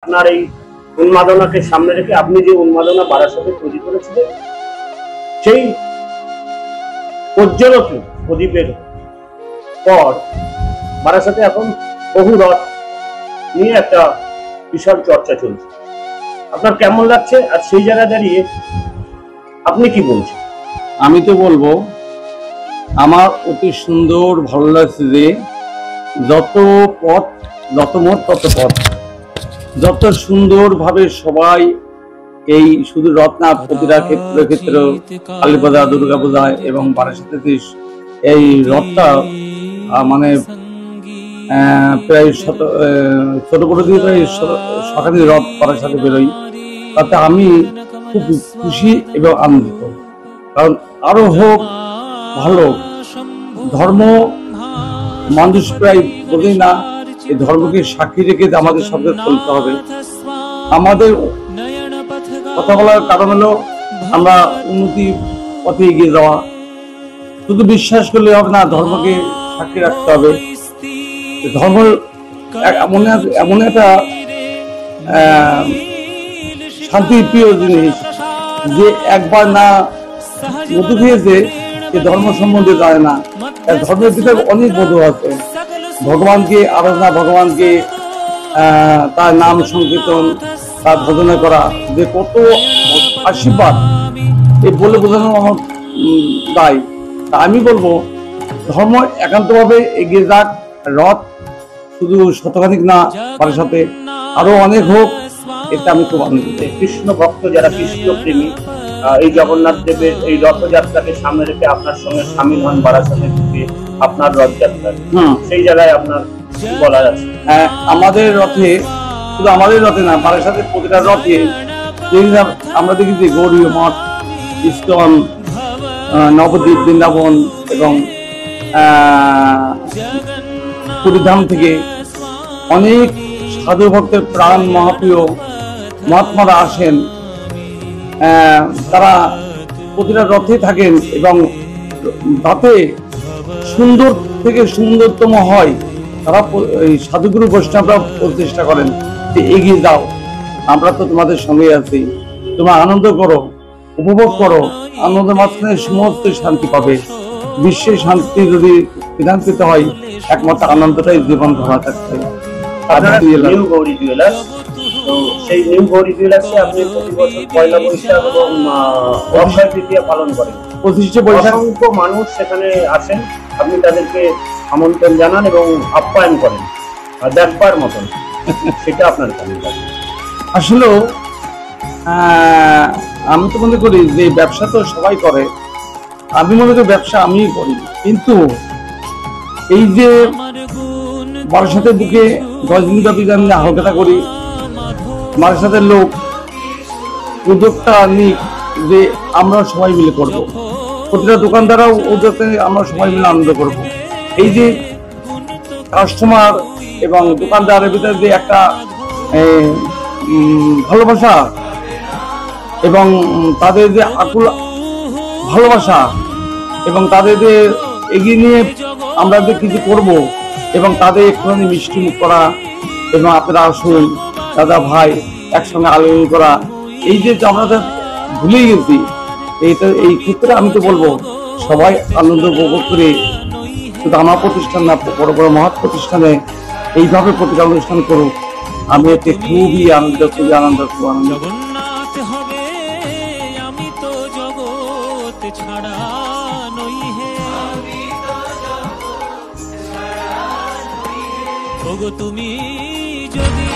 আপনার এই উন্মাদনাকে সামনে রেখে আপনি যে উন্মাদনা বারাসাতে তৈরি করেছিলেন, সেই পর্যলোকী প্রদীপের পর বারাসাতে এখন বহু রথ নিয়ে একটা বিশাল চর্চা চলছে। আপনার কেমন লাগছে? আর সেই জায়গায় দাঁড়িয়ে আপনি কি বলছেন? আমি তো বলবো আমার অতি সুন্দর ভালো লাগছে যে যত পথ, যত মত তত পথ, যত সুন্দরভাবে সবাই এই শুধু রথ না, প্রতিটা ক্ষেত্রে কালী পূজা, দুর্গা পূজা এবং বারাসাতে এই রথটা মানে প্রায় ছোট বড় দিয়ে প্রায় সকালে রথ বারাসাতে বেরোই। তাতে আমি খুব খুশি এবং আনন্দিত, কারণ আরো হোক ভালো। ধর্ম মানুষ প্রায় বোঝেই না, এই ধর্মকে সাক্ষী রেখে আমাদের সঙ্গে চলতে হবে। আমাদের কথা বলার কারণ হলো আমরা উন্নতি পথে এগিয়ে যাওয়া। শুধু বিশ্বাস করলে হবে না, ধর্মকে সাক্ষী রাখতে হবে। ধর্ম এমন একটা শান্তির প্রিয় জিনিস যে একবার না মধু খেয়েছে সে ধর্ম সম্বন্ধে জানে না। ধর্মের ভিতরে অনেক মধু আছে। ভগবানকে আরাধনা, ভগবানকে তার নাম সংকীর্তন, তার ভজনা করা যে কত আশীর্বাদ, এই বলে বোঝানো আমার দায়। তা আমি বলবো ধর্ম একান্তভাবে এগিয়ে যাক। রথ শুধু শতখানিক না, বারাসাতে আরো অনেক হোক, এটা আমি খুব আনন্দিত। কৃষ্ণ ভক্ত যারা কৃষ্ণ প্রেমী এই জগন্নাথ দেবের এই রথযাত্রাকে সামনে রেখে আপনার সঙ্গে সামিল হন বারাসাতে ঢুকে আপনার রথযাত্রা, সেই জায়গায় আপনার বলার আছে? হ্যাঁ, আমাদের রথে, শুধু আমাদের রথে না, বারাসাতে প্রতিটা রথে আমরা দেখেছি গৌরী মঠ, ইস্কন, নবদ্বীপ, বৃন্দাবন এবং পুরীধাম থেকে অনেক সাধু ভক্তের প্রাণ মহাপ্রিয় মহাত্মারা আসেন। তারা প্রতিটা রথে থাকেন এবং তাতে সুন্দর থেকে সুন্দরতম হয়। তারা এই সাধুগুরু বৈষ্ণবরা প্রচেষ্টা করেন যে এগিয়ে যাও, আমরা তো তোমাদের সঙ্গে আছি, তোমরা আনন্দ করো, উপভোগ করো। আনন্দের মাঝখানে সমস্ত শান্তি পাবে। বিশ্বের শান্তি যদি বিধান পেতে হয়, একমাত্র আনন্দটাই জীবন ধরা থাকতে হয়। নিউ গৌরী জুয়েলার্স, তো সেই নিউ গৌরী জুয়েলার্সে আপনি প্রতি বছর পয়লা বৈশাখ এবং অক্ষয় তৃতীয়া পালন করেন। 25শে বৈশাখ অসংখ্য মানুষ সেখানে আসেন, আপনি তাদেরকে আমন্ত্রণ জানান এবং আপ্যায়ন করেন দেখবার মতন, সেটা আপনার কেমন লাগে? আসলে আমি তো মনে করি যে ব্যবসা তো সবাই করে, আমি মনে করি ব্যবসা আমিই করি, কিন্তু এই যে বারাসাতের বুকে 10 দিন ব্যাপী আমি হালখাতা করি, বারাসাতের লোক উদ্যোগটা নিক যে আমরা সবাই মিলে করব, প্রতিটা দোকানদাররাও উদ্যোগটা আমরা সবাই মিলে আনন্দ করব। এই যে কাস্টমার এবং দোকানদারের ভিতরে যে একটা ভালোবাসা এবং তাদের যে আকুল ভালোবাসা এবং তাদের যে এগিয়ে নিয়ে আমরা যে কিছু করব এবং তাদের একটুখানি মিষ্টি মুখ করা এবং আপনারা আসুন দাদা ভাই একসঙ্গে আলোচনা করা, এই যে আমরা ভুলেই গেছি, এইটা এই ক্ষেত্রে আমি তো বলবো সবাই আনন্দ উপভোগ করে, শুধু আমার প্রতিষ্ঠান না, বড় বড় মহৎ প্রতিষ্ঠানে এইভাবে প্রতিটা অনুষ্ঠান করুক। আমি এতে খুবই আনন্দ, খুবই আনন্দ, খুব আনন্দ। জগন্নাথ হবে আমি তো জগৎ ছাড়া নই হে, ওগো তুমি যদি